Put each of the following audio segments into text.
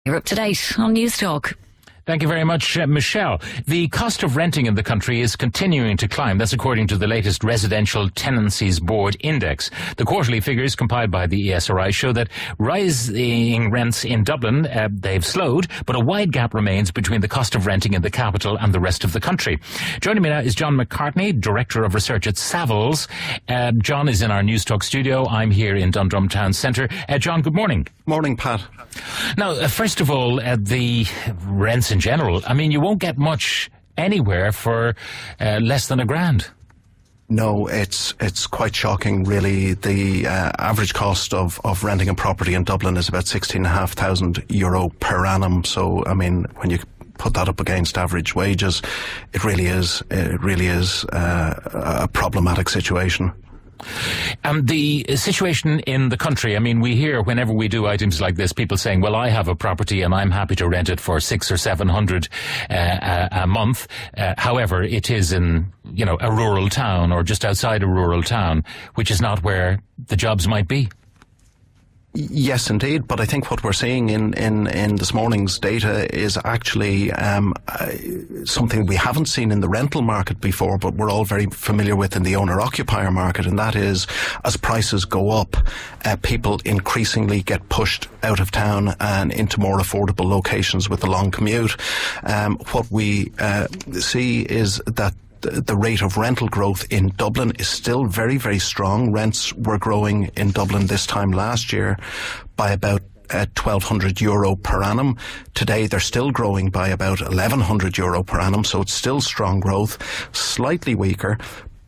You're up to date on Newstalk. Thank you very much, Michelle. The cost of renting in the country is continuing to climb. That's according to the latest Residential Tenancies Board index. The quarterly figures compiled by the ESRI show that rising rents in Dublin, they've slowed, but a wide gap remains between the cost of renting in the capital and the rest of the country. Joining me now is John McCartney, Director of Research at Savills. John is in our Newstalk studio. I'm here in Dundrum Town Centre. John, good morning. Morning, Pat. Now, first of all, the rents in general, I mean, you won't get much anywhere for less than £1,000. No, it's quite shocking, really. The average cost of renting a property in Dublin is about €16,500 per annum. So, I mean, when you put that up against average wages, it really is a problematic situation. And the situation in the country, I mean, we hear whenever we do items like this, people saying, well, I have a property and I'm happy to rent it for $600 or $700 a month. However, it is in, a rural town or just outside a rural town, which is not where the jobs might be. Yes, indeed. But I think what we're seeing in this morning's data is actually something we haven't seen in the rental market before, but we're all very familiar with in the owner-occupier market, and that is, as prices go up, people increasingly get pushed out of town and into more affordable locations with a long commute. What we see is that the rate of rental growth in Dublin is still very, very strong. Rents were growing in Dublin this time last year by about €1,200 per annum. Today they're still growing by about €1,100 per annum, so it's still strong growth, slightly weaker.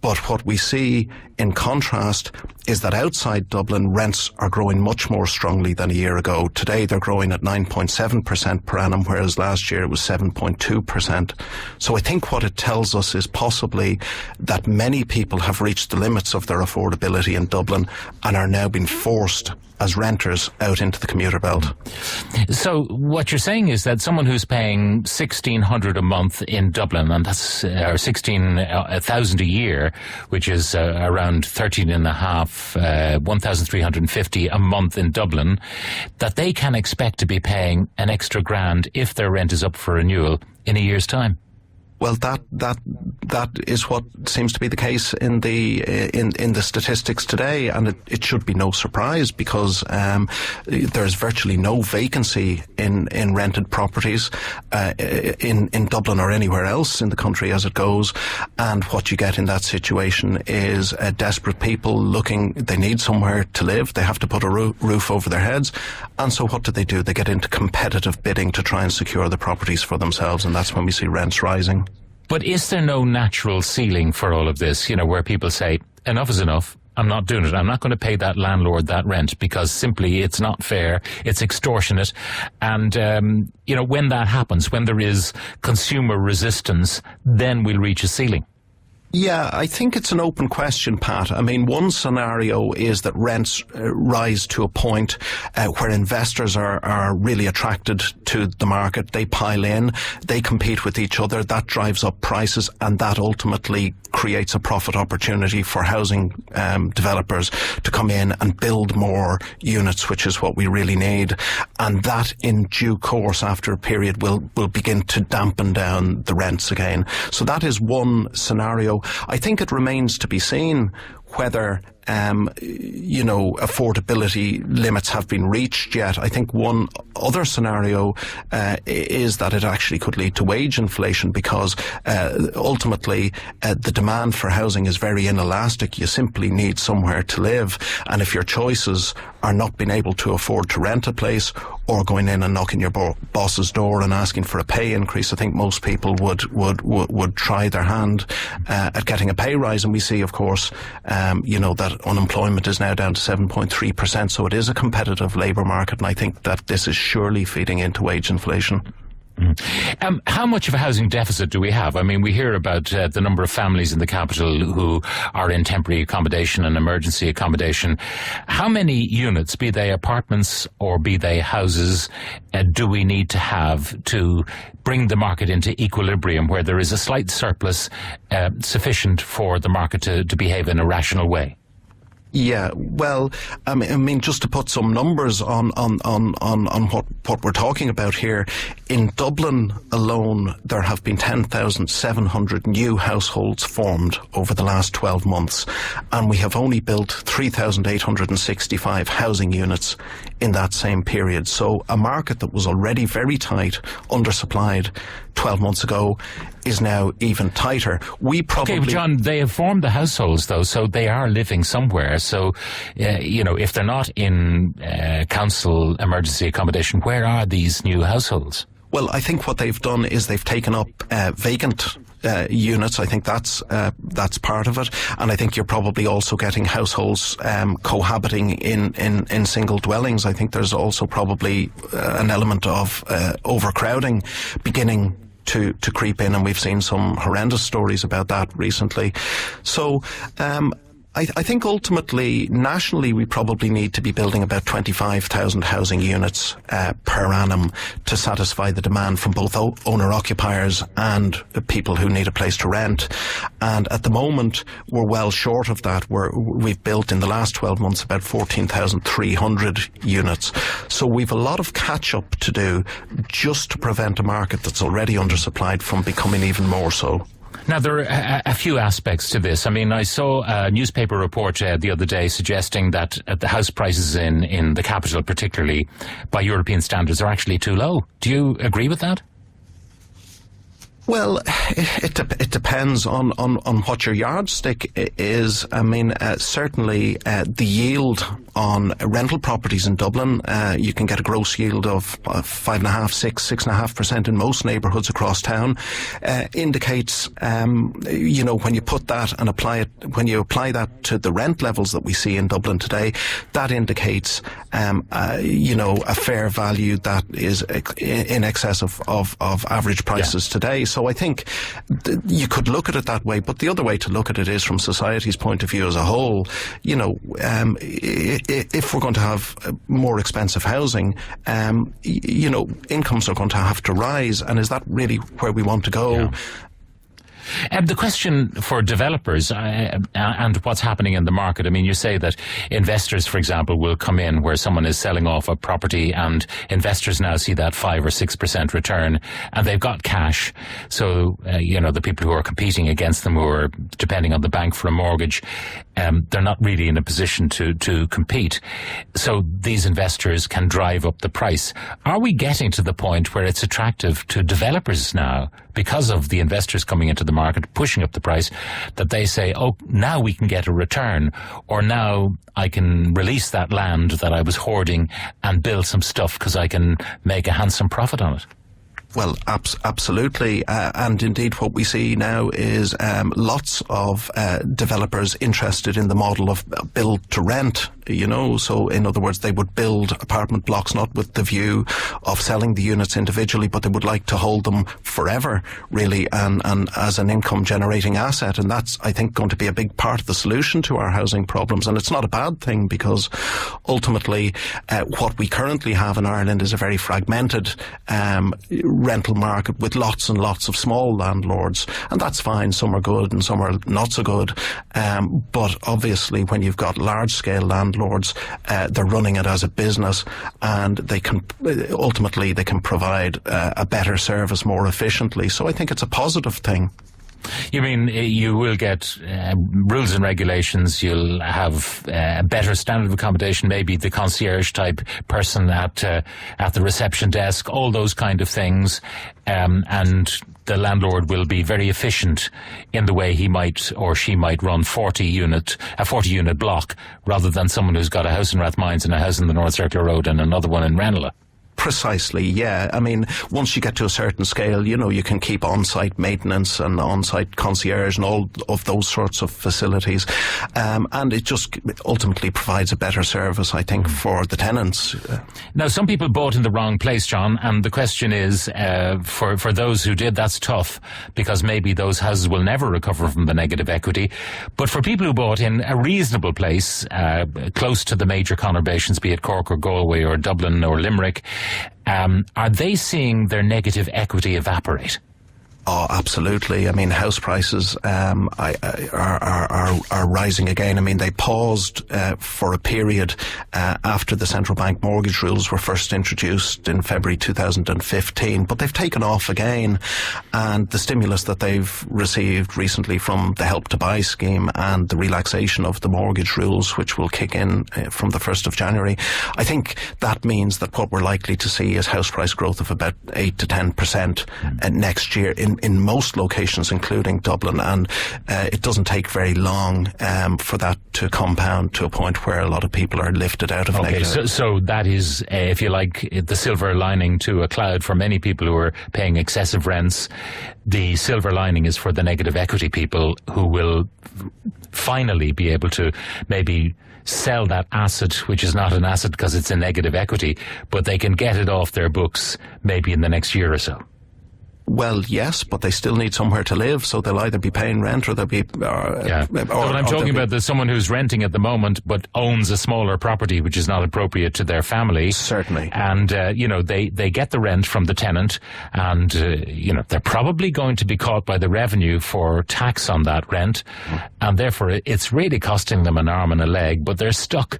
But what we see in contrast is that outside Dublin, rents are growing much more strongly than a year ago. Today they're growing at 9.7% per annum, whereas last year it was 7.2%. So I think what it tells us is possibly that many people have reached the limits of their affordability in Dublin and are now being forced as renters out into the commuter belt. So what you're saying is that someone who's paying $1,600 a month in Dublin, and that's $16,000 a year, which is around 1,350 a month in Dublin, that they can expect to be paying an extra £1,000 if their rent is up for renewal in a year's time. Well, that is what seems to be the case in the statistics today, and it should be no surprise because there's virtually no vacancy in rented properties in Dublin or anywhere else in the country as it goes. And what you get in that situation is desperate people they need somewhere to live. They have to put a roof over their heads, and so what do? They get into competitive bidding to try and secure the properties for themselves, and that's when we see rents rising. But is there no natural ceiling for all of this, where people say, enough is enough, I'm not doing it, I'm not going to pay that landlord that rent because simply it's not fair, it's extortionate. And, when that happens, when there is consumer resistance, then we'll reach a ceiling. Yeah, I think it's an open question, Pat. I mean, one scenario is that rents rise to a point where investors are really attracted to the market. They pile in, they compete with each other, that drives up prices, and that ultimately creates a profit opportunity for housing developers to come in and build more units, which is what we really need. And that, in due course, after a period, will begin to dampen down the rents again. So that is one scenario. I think it remains to be seen whether affordability limits have been reached yet. I think one other scenario is that it actually could lead to wage inflation because ultimately the demand for housing is very inelastic. You simply need somewhere to live, and if your choices are not being able to afford to rent a place or going in and knocking your boss's door and asking for a pay increase, I think most people would try their hand at getting a pay rise. And we see, of course, that unemployment is now down to 7.3%, so it is a competitive labour market, and I think that this is surely feeding into wage inflation. How much of a housing deficit do we have? I mean, we hear about the number of families in the capital who are in temporary accommodation and emergency accommodation. How many units, be they apartments or be they houses, do we need to have to bring the market into equilibrium where there is a slight surplus sufficient for the market to behave in a rational way? Yeah, well, I mean, just to put some numbers on what we're talking about here, in Dublin alone, there have been 10,700 new households formed over the last 12 months, and we have only built 3,865 housing units in that same period. So a market that was already very tight, undersupplied 12 months ago, is now even tighter. We probably... Okay, John, they have formed the households, though, so they are living somewhere. So, if they're not in council emergency accommodation, where are these new households? Well, I think what they've done is they've taken up vacant units. I think that's part of it, and I think you're probably also getting households cohabiting in single dwellings. I think there's also probably an element of overcrowding beginning to creep in, and we've seen some horrendous stories about that recently. So I think ultimately, nationally, we probably need to be building about 25,000 housing units per annum to satisfy the demand from both owner-occupiers and people who need a place to rent. And at the moment, we're well short of that. We've built in the last 12 months about 14,300 units. So we've a lot of catch-up to do just to prevent a market that's already undersupplied from becoming even more so. Now, there are a few aspects to this. I mean, I saw a newspaper report the other day suggesting that the house prices in the capital, particularly by European standards, are actually too low. Do you agree with that? Well, it depends on what your yardstick is. I mean, certainly the yield on rental properties in Dublin, you can get a gross yield of 5.5%, 6.5% in most neighbourhoods across town, indicates, when you put that and when you apply that to the rent levels that we see in Dublin today, that indicates, a fair value that is in excess of average prices today. So I think you could look at it that way, but the other way to look at it is from society's point of view as a whole. If we're going to have more expensive housing, incomes are going to have to rise, and is that really where we want to go? Yeah. The question for developers and what's happening in the market, I mean, you say that investors, for example, will come in where someone is selling off a property, and investors now see that 5 or 6% return, and they've got cash. So, the people who are competing against them, who are depending on the bank for a mortgage, they're not really in a position to compete. So these investors can drive up the price. Are we getting to the point where it's attractive to developers now, because of the investors coming into the market, pushing up the price, that they say, oh, now we can get a return, or now I can release that land that I was hoarding and build some stuff because I can make a handsome profit on it? Well, absolutely. And indeed what we see now is lots of developers interested in the model of build to rent, so in other words, they would build apartment blocks not with the view of selling the units individually, but they would like to hold them forever, really, and as an income generating asset. And that's, I think, going to be a big part of the solution to our housing problems. And it's not a bad thing, because ultimately what we currently have in Ireland is a very fragmented rental market with lots and lots of small landlords, and that's fine. Some are good and some are not so good, but obviously when you've got large scale landlords, they're running it as a business, and they can ultimately provide a better service more efficiently. So I think it's a positive thing. You mean you will get rules and regulations, you'll have a better standard of accommodation, maybe the concierge type person at the reception desk, all those kind of things, and the landlord will be very efficient in the way he might or she might run a 40 unit block, rather than someone who's got a house in Rathmines and a house in the North Circular Road and another one in Ranelagh. Precisely, yeah. I mean, once you get to a certain scale, you can keep on-site maintenance and on-site concierge and all of those sorts of facilities. And it just ultimately provides a better service, I think, for the tenants. Now, some people bought in the wrong place, John, and the question is, for those who did, that's tough, because maybe those houses will never recover from the negative equity. But for people who bought in a reasonable place, close to the major conurbations, be it Cork or Galway or Dublin or Limerick, are they seeing their negative equity evaporate? Oh, absolutely. I mean, house prices are rising again. I mean, they paused for a period after the central bank mortgage rules were first introduced in February 2015, but they've taken off again. And the stimulus that they've received recently from the Help to Buy scheme and the relaxation of the mortgage rules, which will kick in from the 1st of January, I think that means that what we're likely to see is house price growth of about 8 to 10% next year in most locations, including Dublin, and it doesn't take very long for that to compound to a point where a lot of people are lifted out of negative. So that is, if you like, the silver lining to a cloud for many people who are paying excessive rents. The silver lining is for the negative equity people who will finally be able to maybe sell that asset, which is not an asset because it's a negative equity, but they can get it off their books maybe in the next year or so. Well, yes, but they still need somewhere to live, so they'll either be paying rent or they'll be... But I'm talking about there's someone who's renting at the moment but owns a smaller property which is not appropriate to their family. Certainly. And, they get the rent from the tenant and, they're probably going to be caught by the revenue for tax on that rent. And therefore, it's really costing them an arm and a leg, but they're stuck.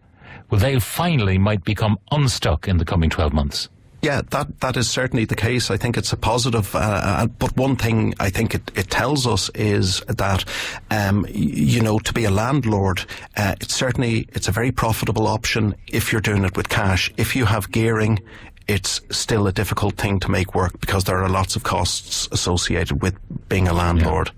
Well, they finally might become unstuck in the coming 12 months. Yeah, that is certainly the case. I think it's a positive. But one thing I think it tells us is that, to be a landlord, it's a very profitable option if you're doing it with cash. If you have gearing, it's still a difficult thing to make work because there are lots of costs associated with being a landlord.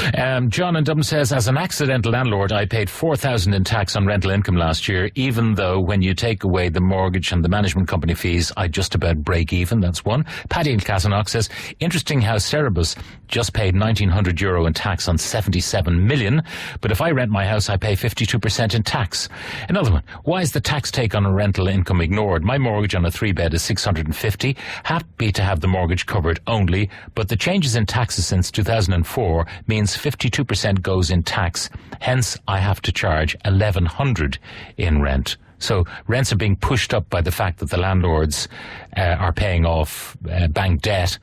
Yeah. John in Dublin says, as an accidental landlord, I paid $4,000 in tax on rental income last year, even though when you take away the mortgage and the management company fees, I just about break even. That's one. Paddy in Casanock says, interesting how Cerebus just paid €1,900 in tax on 77 million, but if I rent my house, I pay 52% in tax. Another one, why is the tax take on a rental income ignored? My mortgage on a 3-bed is 650. Happy to have the mortgage covered only, but the changes in taxes since 2004 means 52% goes in tax. Hence, I have to charge 1,100 in rent. So rents are being pushed up by the fact that the landlords are paying off bank debt,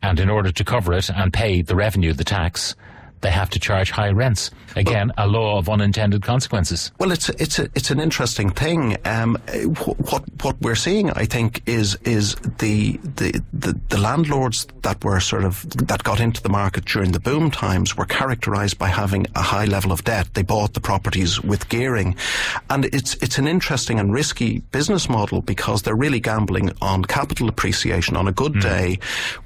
and in order to cover it and pay the revenue, the tax, they have to charge high rents. Again, a law of unintended consequences. Well, it's an interesting thing. What we're seeing, I think, is the landlords that were that got into the market during the boom times were characterised by having a high level of debt. They bought the properties with gearing, and it's an interesting and risky business model because they're really gambling on capital appreciation. On a good day,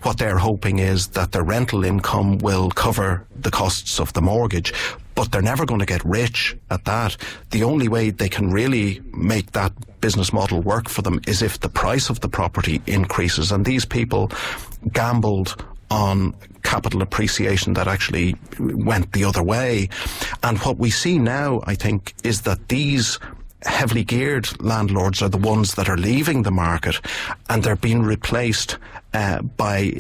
what they're hoping is that their rental income will cover the costs of the mortgage, but they're never going to get rich at that. The only way they can really make that business model work for them is if the price of the property increases, and these people gambled on capital appreciation that actually went the other way. And what we see now, I think, is that these heavily geared landlords are the ones that are leaving the market, and they're being replaced by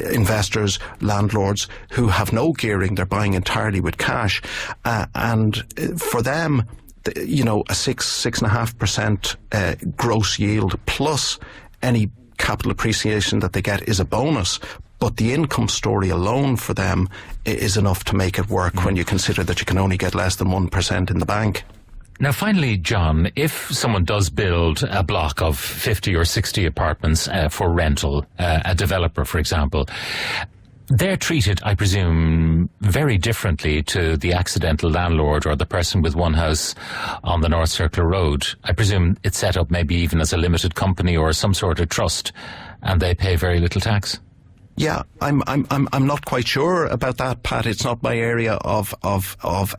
investors, landlords who have no gearing. They're buying entirely with cash, and for them, a 6.5% gross yield plus any capital appreciation that they get is a bonus. But the income story alone for them is enough to make it work when you consider that you can only get less than 1% in the bank. Now, finally, John, if someone does build a block of 50 or 60 apartments for rental, a developer, for example, they're treated, I presume, very differently to the accidental landlord or the person with one house on the North Circular Road. I presume it's set up maybe even as a limited company or some sort of trust, and they pay very little tax. Yeah, I'm not quite sure about that, Pat. It's not my area of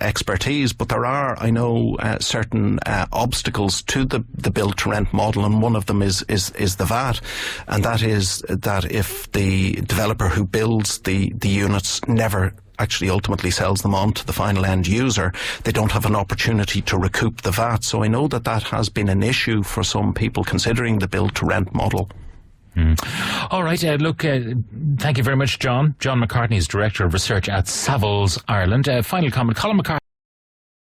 expertise, but there are, I know, certain obstacles to the build to rent model, and one of them is the VAT, and that is that if the developer who builds the units never actually ultimately sells them on to the final end user, they don't have an opportunity to recoup the VAT. So I know that has been an issue for some people considering the build to rent model. All right, look, thank you very much, John. John McCartney is Director of Research at Savills Ireland. Final comment, Colin McCartney